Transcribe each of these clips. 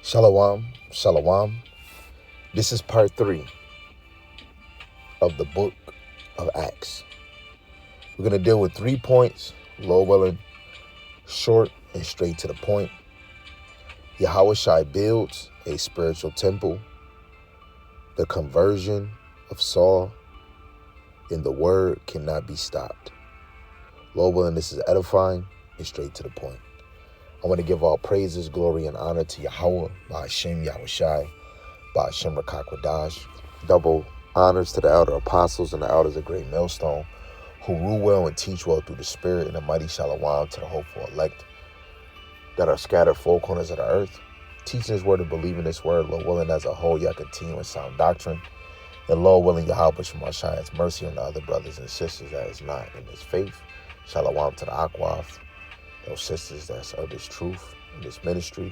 Shalom, shalom. This is part 3 of the book of Acts. We're going to deal with 3 points, Lord willing, short and straight to the point. Yahushua builds a spiritual temple, the conversion of Saul, and the word cannot be stopped. Lord willing, this is edifying and straight to the point. I want to give all praises, glory, and honor to Yahweh, Ba'ashem Yahushai, Ba'ashem Rakakwadash. Double honors to the elder apostles and the elders of Great Millstone, who rule well and teach well through the Spirit, and a mighty shalom to the hopeful elect that are scattered four corners of the earth. Teaching His word and believing His word, Lord willing, as a whole, y'all continue in sound doctrine. And Lord willing, Yahweh Shemashai has mercy on the other brothers and sisters that is not in His faith. Shalom to the Akwaf, those sisters that's of this truth in this ministry.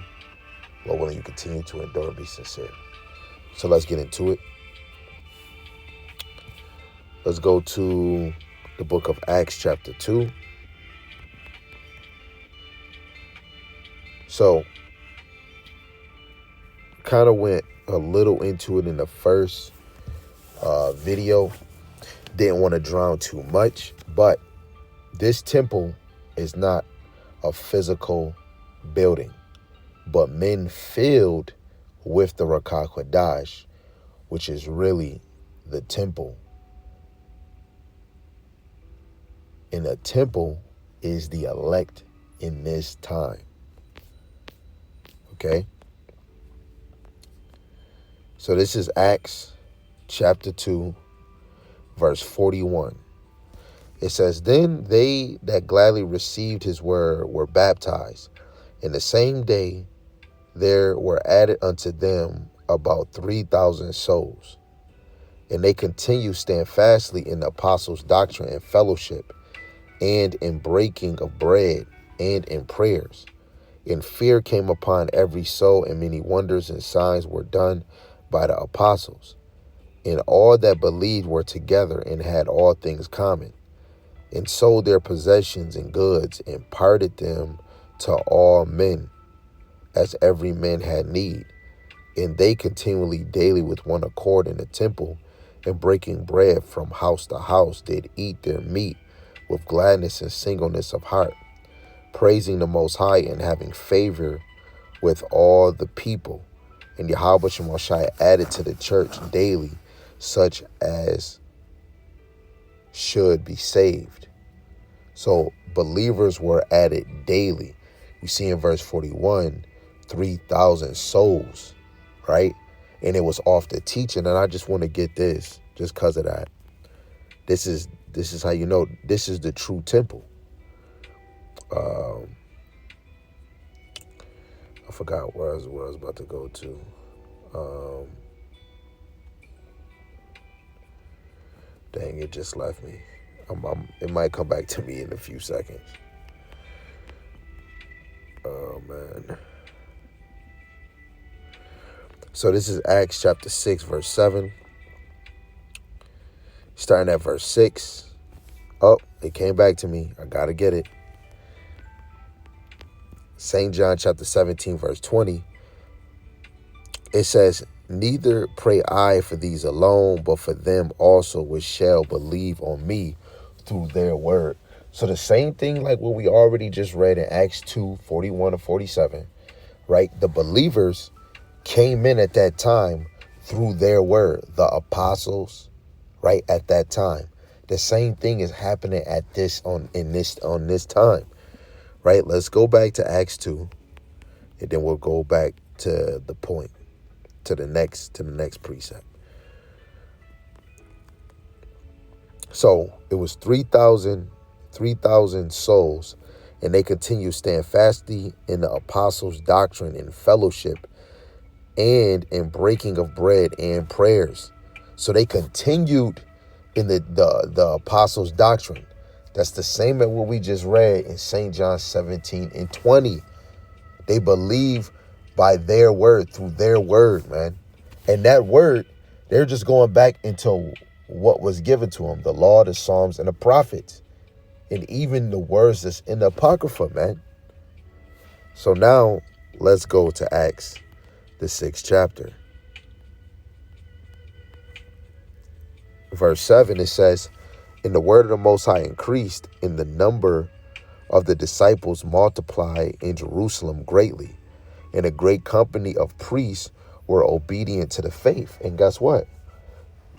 Lord willing, you continue to endure and be sincere. So let's get into it. Let's go to the book of Acts chapter 2. So, kind of went a little into it in the first video. Didn't want to drown too much, but this temple is not a physical building, but men filled with the Rakah Kodash, which is really the temple. And the temple is the elect in this time. Okay? So this is Acts chapter 2, verse 41. It says, "Then they that gladly received his word were baptized. And the same day there were added unto them about 3,000 souls. And they continued standfastly in the apostles' doctrine and fellowship, and in breaking of bread, and in prayers. And fear came upon every soul, and many wonders and signs were done by the apostles. And all that believed were together, and had all things common, and sold their possessions and goods, and parted them to all men, as every man had need. And they continually daily with one accord in the temple, and breaking bread from house to house, did eat their meat with gladness and singleness of heart, praising the Most High, and having favor with all the people. And Yahweh Shemashai added to the church daily such as should be saved." So believers were added daily. You see in verse 41, 3,000 souls, right? And it was off the teaching. And I just want to get this just because of that. This is how you know this is the true temple. I forgot where I was about to go to. Dang, it just left me. It might come back to me in a few seconds. Oh, man. So this is Acts chapter 6, verse 7. Starting at verse 6. Oh, it came back to me. I got to get it. St. John chapter 17, verse 20. It says, "Neither pray I for these alone, but for them also which shall believe on me through their word." So the same thing like what we already just read in Acts 2, 41 to 47, right? The believers came in at that time through their word, the apostles, right? At that time. The same thing is happening at this time, right? Let's go back to Acts 2, and then we'll go back to the point, to the next precept. So it was 3,000 souls, and they continue standfastly in the apostles' doctrine and fellowship, and in breaking of bread and prayers. So they continued in the apostles' doctrine. That's the same as what we just read in St. John 17 and 20. They believe by their word, through their word, man. And that word, they're just going back into what was given to them, the law, the Psalms, and the prophets, and even the words that's in the Apocrypha, man. So now let's go to Acts the 6th chapter. Verse 7, it says, and the word of the Most High increased, and the number of the disciples multiplied in Jerusalem greatly, and a great company of priests were obedient to the faith. And guess what?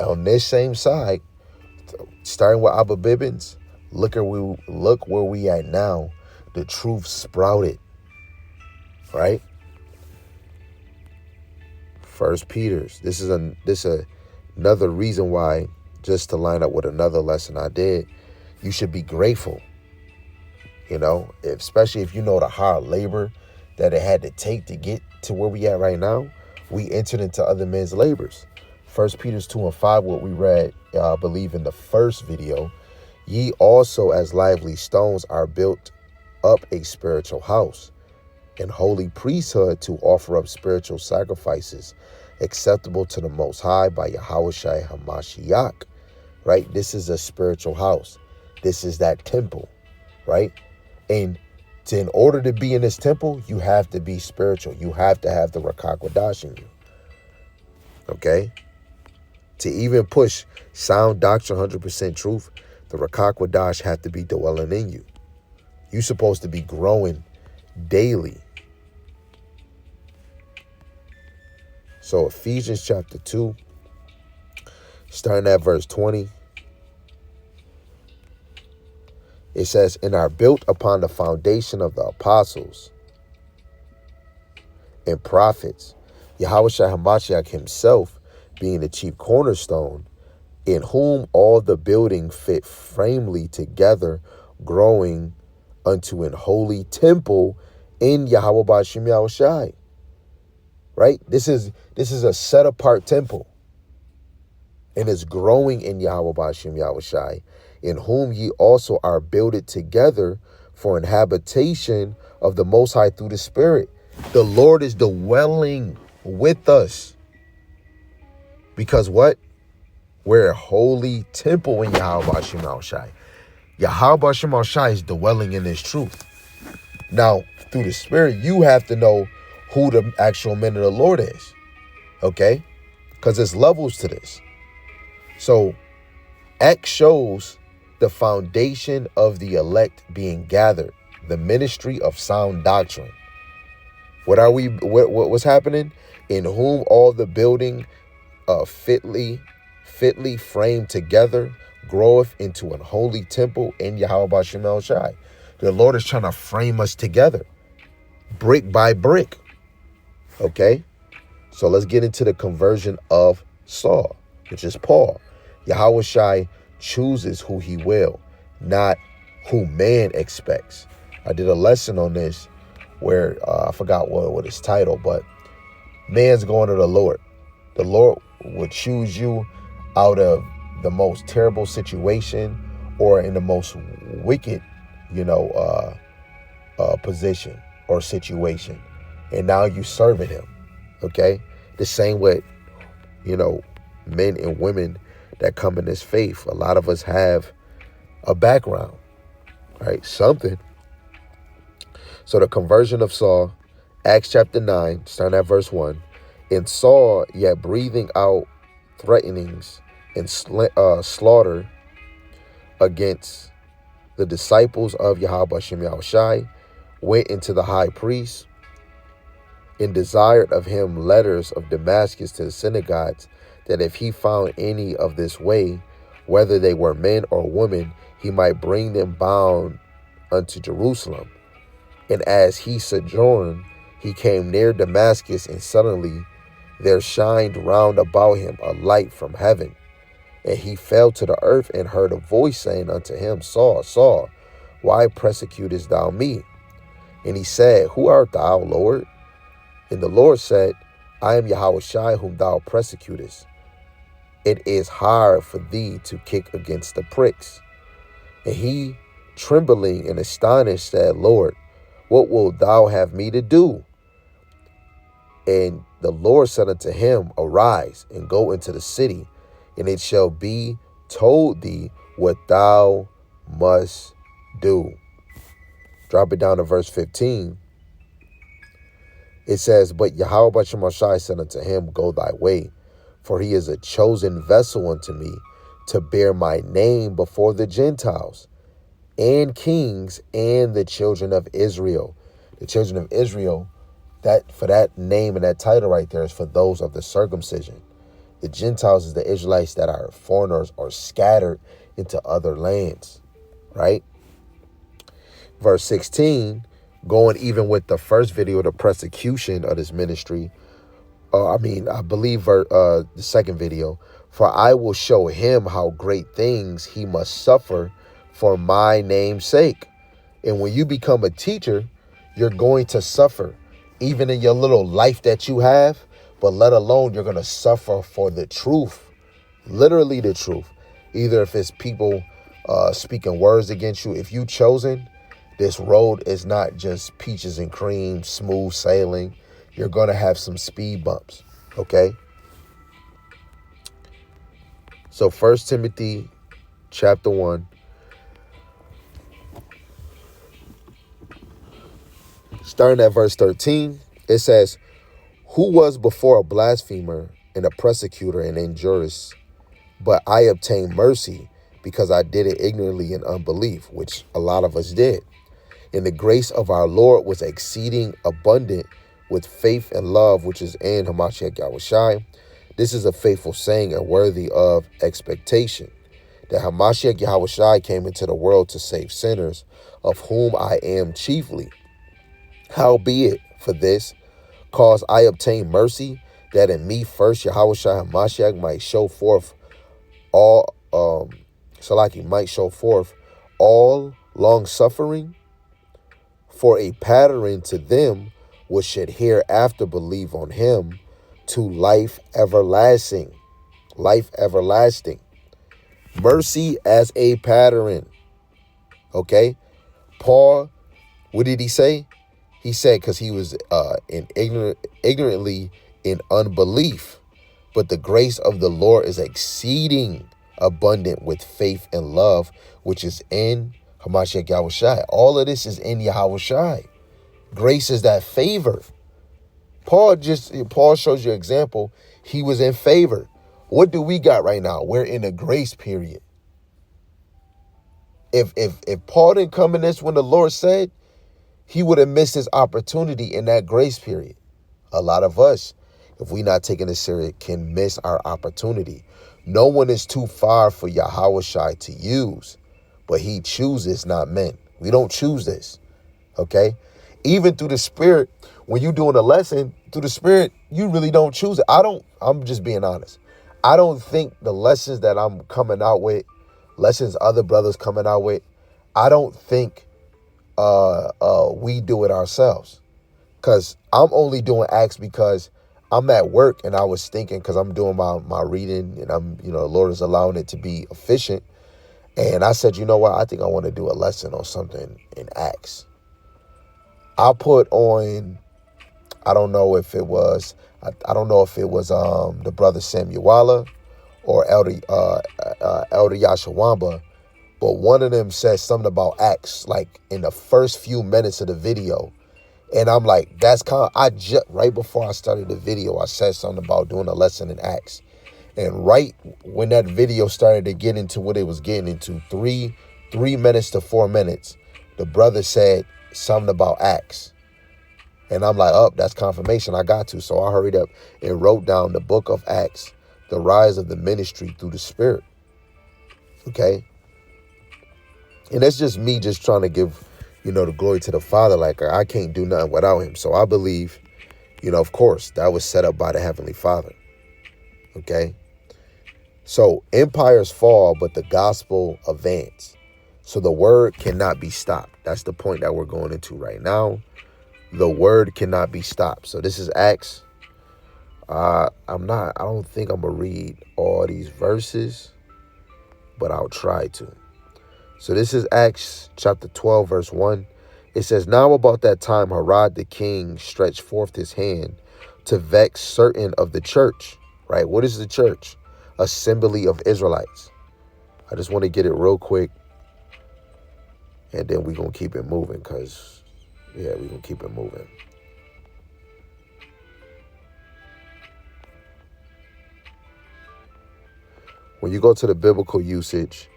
On this same side, starting with Abba Bibbins, look where we at now. The truth sprouted, right? First Peter's. This is another reason why, just to line up with another lesson I did, you should be grateful. You know, especially if you know the hard labor that it had to take to get to where we at right now. We entered into other men's labors. First Peter's 2:5, what we read, I believe in the first video. Ye also as lively stones are built up a spiritual house and holy priesthood to offer up spiritual sacrifices acceptable to the Most High by Yahushua HaMashiach, right? This is a spiritual house. This is that temple, right? And in order to be in this temple, you have to be spiritual. You have to have the Rakakwadash in you, okay? To even push sound doctrine, 100% truth, the Rakakwadash have to be dwelling in you. You're supposed to be growing daily. So Ephesians chapter 2, starting at verse 20, it says, and are built upon the foundation of the apostles and prophets, Yahushua HaMashiach himself being the chief cornerstone, in whom all the building fit framely together, growing unto an holy temple in Yahweh B'Shem Yahushai. Right? This is a set apart temple. And it's growing in Yahweh B'Shem Yahushai, in whom ye also are builded together for an habitation of the Most High through the Spirit. The Lord is dwelling with us. Because what? We're a holy temple in Yahweh B'Shem Yahushai. Yahweh B'Shem Yahushai is dwelling in this truth. Now, through the Spirit, you have to know who the actual men of the Lord is. Okay? Because there's levels to this. So, Acts shows the foundation of the elect being gathered, the ministry of sound doctrine. What's happening? In whom all the building fitly framed together groweth into an holy temple in Yahweh B'Shem Yahushai. The Lord is trying to frame us together, brick by brick. Okay? So let's get into the conversion of Saul, which is Paul. Yahushai chooses who he will, not who man expects. I did a lesson on this where I forgot what its title, but man's going to the Lord. The Lord would choose you out of the most terrible situation or in the most wicked, position or situation. And now you serving him. Okay? The same with, men and women that come in this faith. A lot of us have a background, right? Something. So the conversion of Saul, Acts chapter 9, starting at verse 1. And Saul, yet breathing out threatenings and slaughter against the disciples of Yahweh B'Shem Yahushai, went into the high priest and desired of him letters of Damascus to the synagogues, that if he found any of this way, whether they were men or women, he might bring them bound unto Jerusalem. And as he sojourned, he came near Damascus, and suddenly there shined round about him a light from heaven. And he fell to the earth and heard a voice saying unto him, Saul, Saul, why persecutest thou me? And he said, Who art thou, Lord? And the Lord said, I am Yahushai whom thou persecutest. It is hard for thee to kick against the pricks. And he, trembling and astonished, said, Lord, what wilt thou have me to do? And the Lord said unto him, Arise and go into the city, and it shall be told thee what thou must do. Drop it down to verse 15. It says, but Yahweh Shemashai said unto him, go thy way, for he is a chosen vessel unto me to bear my name before the Gentiles and kings and the children of Israel. The children of Israel, that for that name and that title right there is for those of the circumcision. The Gentiles is the Israelites that are foreigners or scattered into other lands, right? Verse 16, going even with the first video, the persecution of this ministry. I believe the second video. For I will show him how great things he must suffer for my name's sake. And when you become a teacher, you're going to suffer, even in your little life that you have, but let alone you're going to suffer for the truth, literally the truth. Either if it's people speaking words against you, if you chosen, this road is not just peaches and cream, smooth sailing. You're going to have some speed bumps, okay? So 1 Timothy chapter 1, starting at verse 13, it says, who was before a blasphemer and a persecutor and injurious, but I obtained mercy because I did it ignorantly in unbelief, which a lot of us did. And the grace of our Lord was exceeding abundant with faith and love, which is in Hamashiach Yahushai. This is a faithful saying and worthy of expectation, that Hamashiach Yahushai came into the world to save sinners, of whom I am chiefly. Howbeit, for this cause I obtained mercy, that in me first Yahushai Hamashiach might show forth all, might show forth all long suffering, for a pattern to them which should hereafter believe on him, to life everlasting. Life everlasting. Mercy as a pattern. Okay? Paul, what did he say? He said because he was ignorantly in unbelief. But the grace of the Lord is exceeding abundant with faith and love, which is in Hamashiach Yahushai. All of this is in Yahushai. Grace is that favor. Paul shows you an example. He was in favor. What do we got right now? We're in a grace period. If Paul didn't come in this when the Lord said, he would have missed his opportunity in that grace period. A lot of us, if we not taking this serious, can miss our opportunity. No one is too far for Yahushai to use, but he chooses, not men. We don't choose this, okay? Even through the Spirit, when you're doing a lesson, through the Spirit, you really don't choose it. I'm just being honest. I don't think the lessons that I'm coming out with, lessons other brothers coming out with, I don't think we do it ourselves. Because I'm only doing acts because I'm at work and I was thinking, because I'm doing my reading and the Lord is allowing it to be efficient. And I said, you know what? I think I want to do a lesson on something in Acts. I put on, I don't know if it was the brother Samuela or Elder Yashawamba, but one of them said something about Acts, like in the first few minutes of the video. And I'm like, right before I started the video, I said something about doing a lesson in Acts. And right when that video started to get into what it was getting into, 3 minutes to 4 minutes, the brother said something about Acts. And I'm like, oh, that's confirmation. I got to. So I hurried up and wrote down the book of Acts, the rise of the ministry through the Spirit. Okay? And that's just me just trying to give, the glory to the Father. Like, I can't do nothing without him. So I believe, of course, that was set up by the Heavenly Father. Okay? So empires fall, but the gospel advance. So the word cannot be stopped. That's the point that we're going into right now. The word cannot be stopped. So this is Acts. I don't think I'm going to read all these verses, but I'll try to. So this is Acts chapter 12, verse 1. It says, now about that time, Herod the king stretched forth his hand to vex certain of the church. Right? What is the church? Assembly of Israelites. I just want to get it real quick. And then we're going to keep it moving we're going to keep it moving. When you go to the biblical usage,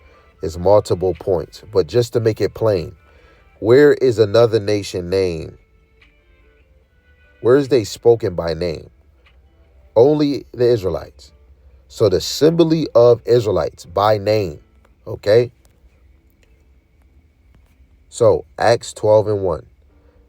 it's multiple points. But just to make it plain, where is another nation name? Where is they spoken by name? Only the Israelites. So the assembly of Israelites by name. Okay? So Acts 12:1.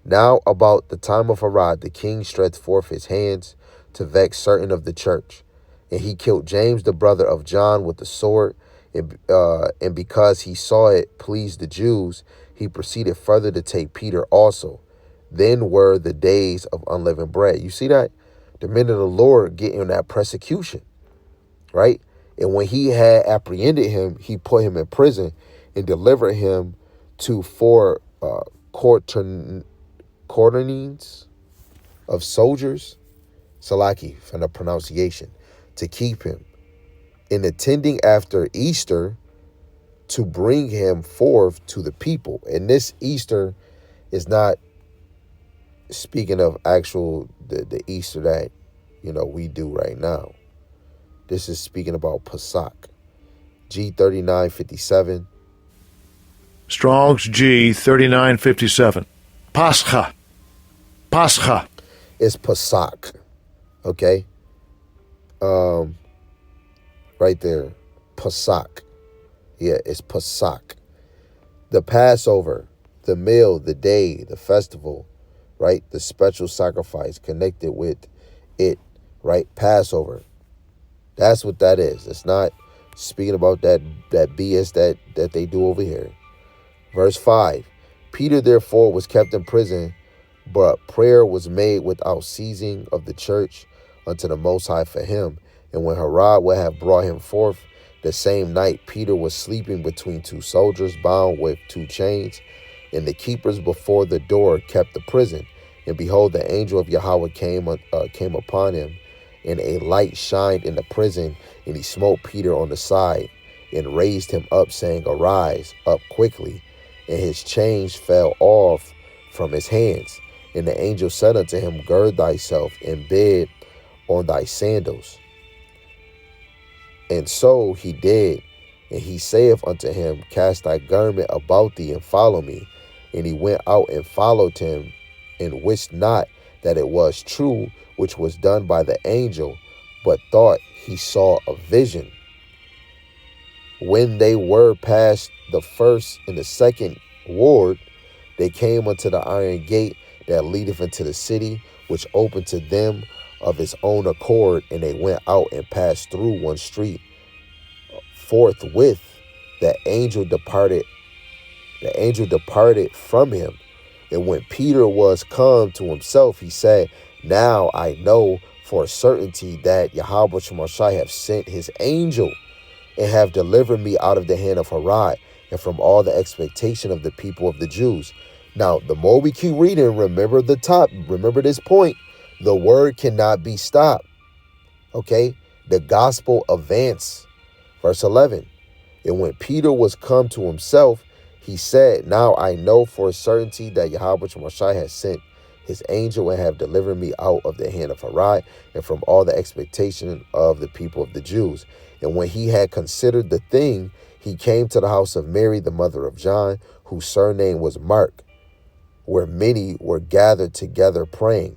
Now about the time of Herod, the king stretched forth his hands to vex certain of the church. And he killed James, the brother of John, with the sword. And because he saw it pleased the Jews, he proceeded further to take Peter also. Then were the days of unleavened bread. You see that? The men of the Lord getting that persecution, right? And when he had apprehended him, he put him in prison and delivered him to four quarterings of soldiers, Salaki from the pronunciation, to keep him, in attending after Easter to bring him forth to the people. And this Easter is not speaking of actual the Easter that, we do right now. This is speaking about Pesach. G3957. Strong's G3957. Pascha. Pascha. It's Pesach. Okay? Right there. Pesach. Yeah, it's Pesach. The Passover, the meal, the day, the festival, right? The special sacrifice connected with it, right? Passover. That's what that is. It's not speaking about that BS that they do over here. Verse 5. Peter therefore was kept in prison, but prayer was made without ceasing of the church unto the Most High for him. And when Herod would have brought him forth, the same night Peter was sleeping between two soldiers, bound with two chains. And the keepers before the door kept the prison. And behold, the angel of Yahweh came upon him, and a light shined in the prison. And he smote Peter on the side, and raised him up, saying, Arise up quickly. And his chains fell off from his hands. And the angel said unto him, Gird thyself, and bid on thy sandals. And so he did. And he saith unto him, Cast thy garment about thee, and follow me. And he went out and followed him, and wist not that it was true which was done by the angel, but thought he saw a vision. When they were past the first and the second ward, they came unto the iron gate that leadeth into the city, which opened to them of its own accord, and they went out and passed through one street. Forthwith the angel departed from him. And when Peter was come to himself, he said, Now I know for a certainty that Yahweh Shemashai have sent his angel, and have delivered me out of the hand of Herod, and from all the expectation of the people of the Jews. Now, the more we keep reading, remember this point. The word cannot be stopped. Okay? The gospel advance. Verse 11. And when Peter was come to himself, he said, Now I know for a certainty that Yahweh Shemashai has sent his angel, and have delivered me out of the hand of Herod, and from all the expectation of the people of the Jews. And when he had considered the thing, he came to the house of Mary, the mother of John, whose surname was Mark, where many were gathered together praying.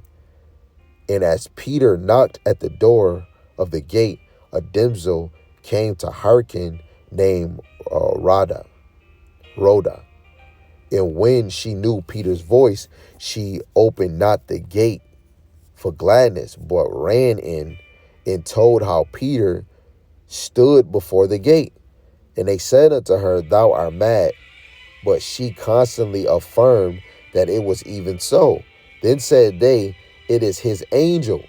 And as Peter knocked at the door of the gate, a damsel came to hearken, named Rhoda. And when she knew Peter's voice, she opened not the gate for gladness, but ran in and told how Peter stood before the gate. And they said unto her, Thou art mad. But she constantly affirmed that it was even so. Then said they, It is his angel.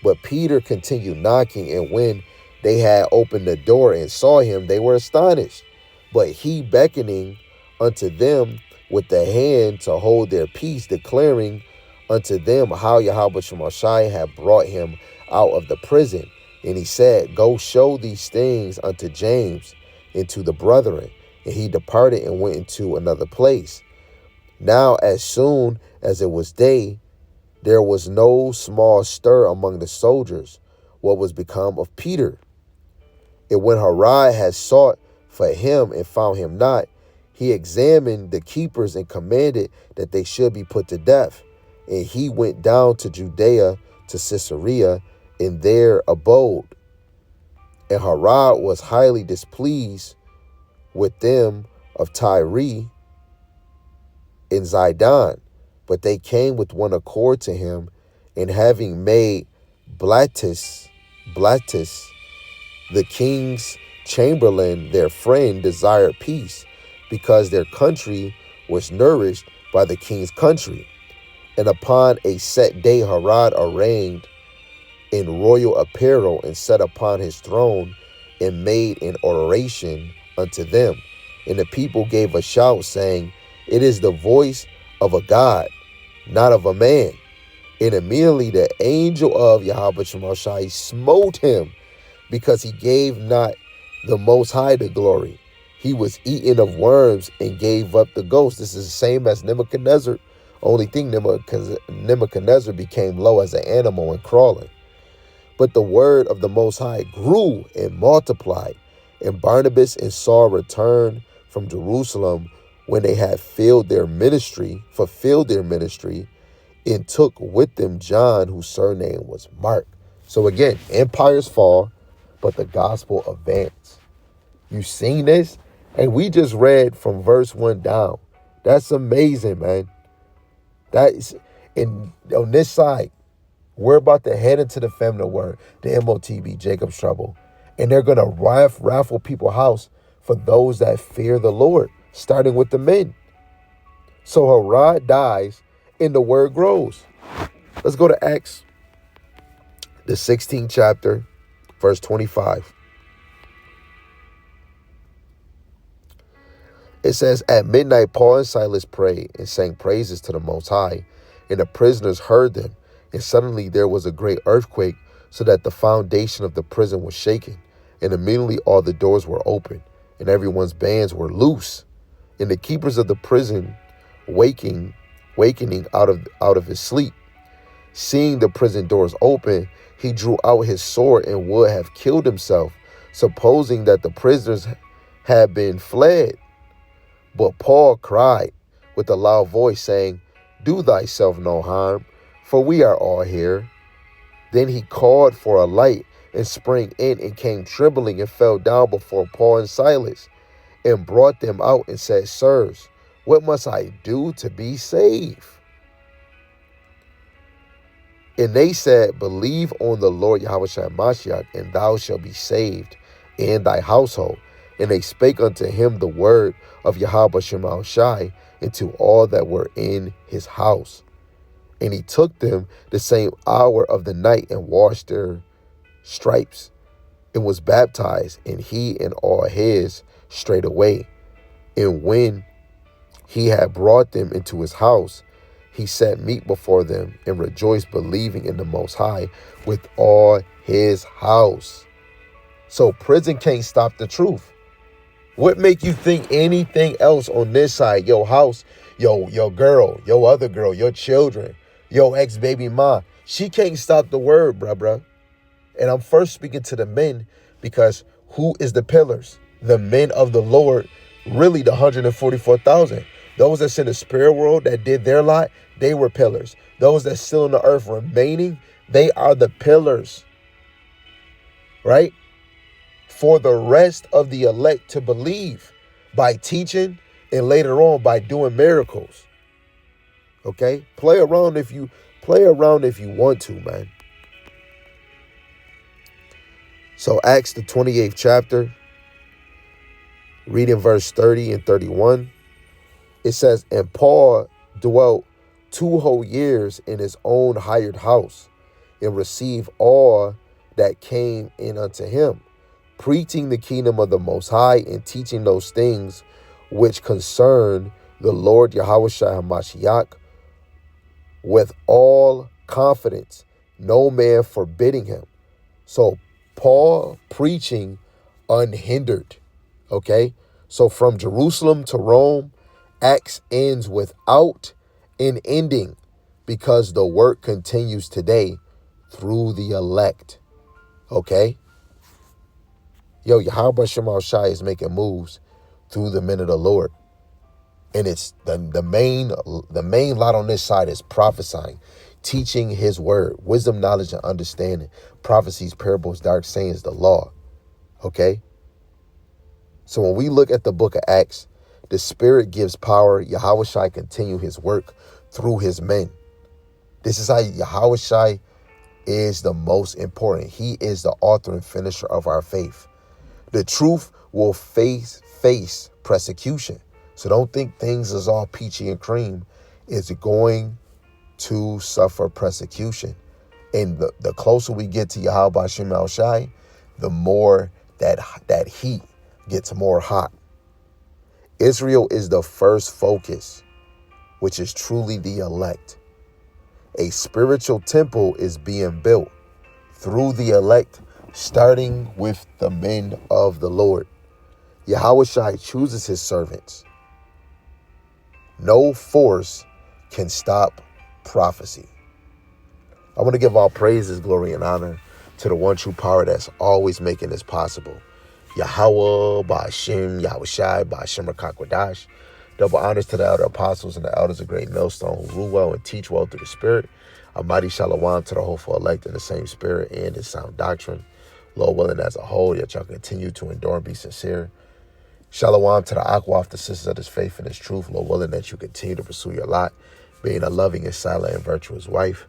But Peter continued knocking, and when they had opened the door and saw him, they were astonished. But he, beckoning unto them with the hand to hold their peace, declaring unto them how Yahweh Shemashai had brought him out of the prison. And he said, Go show these things unto James and to the brethren. And he departed and went into another place. Now as soon as it was day, there was no small stir among the soldiers what was become of Peter. And when Herod had sought for him and found him not, he examined the keepers and commanded that they should be put to death. And he went down to Judea, to Caesarea, and there abode. And Herod was highly displeased with them of Tyre and Zidon, but they came with one accord to him, and having made Blattus, the king's chamberlain, their friend, desired peace, because their country was nourished by the king's country. And upon a set day Herod arrayed in royal apparel, and sat upon his throne, and made an oration unto them. And the people gave a shout, saying, It is the voice of a God, not of a man. And immediately the angel of Yahweh Shemashai smote him, because he gave not the Most High the glory. He was eaten of worms and gave up the ghost. This is the same as Nebuchadnezzar. Only thing, Nebuchadnezzar became low as an animal and crawling. But the word of the Most High grew and multiplied. And Barnabas and Saul returned from Jerusalem when they had fulfilled their ministry, and took with them John, whose surname was Mark. So again, empires fall, but the gospel advanced. You seen this? And we just read from verse 1 down. That's amazing, man. That is, and on this side, we're about to head into the feminine word, the MOTB, Jacob's Trouble. And they're going to raffle people's house for those that fear the Lord, starting with the men. So Herod dies and the word grows. Let's go to Acts, the 16th chapter, verse 25. It says, At midnight, Paul and Silas prayed and sang praises to the Most High, and the prisoners heard them. And suddenly there was a great earthquake, so that the foundation of the prison was shaken. And immediately all the doors were open, and everyone's bands were loose. And the keepers of the prison, wakening out of his sleep, seeing the prison doors open, he drew out his sword and would have killed himself, supposing that the prisoners had been fled. But Paul cried with a loud voice, saying, Do thyself no harm, for we are all here. Then he called for a light and sprang in and came trembling and fell down before Paul and Silas, and brought them out and said, Sirs, what must I do to be saved? And they said, Believe on the Lord Yahweh Mashiach, and thou shalt be saved, and thy household. And they spake unto him the word of Yahweh Shemashai, and to all that were in his house. And he took them the same hour of the night, and washed their stripes, and was baptized, and he and all his straightway. And when he had brought them into his house, he set meat before them, and rejoiced, believing in the Most High with all his house. So prison can't stop the truth. What make you think anything else on this side? Your house, your girl, your other girl, your children, your ex-baby mom. She can't stop the word, bruh. And I'm first speaking to the men, because who is the pillars? The men of the Lord, really the 144,000. Those that's in the spirit world that did their lot, they were pillars. Those that's still on the earth remaining, they are the pillars, right? For the rest of the elect to believe by teaching, and later on by doing miracles. Okay? Play around if you want to, man. So Acts the 28th chapter, reading verse 30 and 31. It says, And Paul dwelt 2 whole years in his own hired house, and received all that came in unto him, preaching the kingdom of the Most High, and teaching those things which concern the Lord Yahweh HaMashiach with all confidence, no man forbidding him. So Paul preaching unhindered. Okay? So from Jerusalem to Rome, Acts ends without an ending, because the work continues today through the elect. Okay? Yo, Yahweh Shema Shai is making moves through the men of the Lord. And it's the main lot on this side is prophesying, teaching his word, wisdom, knowledge, and understanding, prophecies, parables, dark sayings, the law. Okay? So when we look at the book of Acts, the Spirit gives power. Yahweh Shai continue his work through his men. This is how Yahweh Shai is the most important. He is the author and finisher of our faith. The truth will face persecution. So don't think things is all peachy and cream. It's going to suffer persecution. And the closer we get to Yahweh Shem El Shai, the more that heat gets more hot. Israel is the first focus, which is truly the elect. A spiritual temple is being built through the elect, starting with the men of the Lord. Yahweh Shai chooses his servants. No force can stop prophecy. I want to give all praises, glory, and honor to the one true power that's always making this possible. Yahweh, Ba'ashem, Yahweh Shai, Ba'ashem Rakakwadash. Double honors to the elder apostles and the elders of Great Millstone who rule well and teach well through the Spirit. A mighty shalom to the hopeful elect in the same spirit and in sound doctrine. Lord willing as a whole, yet y'all continue to endure and be sincere. Shalom to the Akwaf, the sisters of this faith and this truth. Lord willing that you continue to pursue your lot, being a loving and silent and virtuous wife.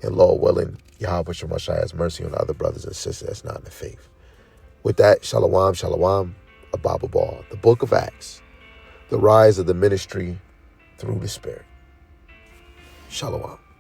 And Lord willing, Yahweh Shemashai has mercy on the other brothers and sisters that's not in the faith. With that, shalom, shalom, a Bible ball. The book of Acts, the rise of the ministry through the Spirit. Shalom.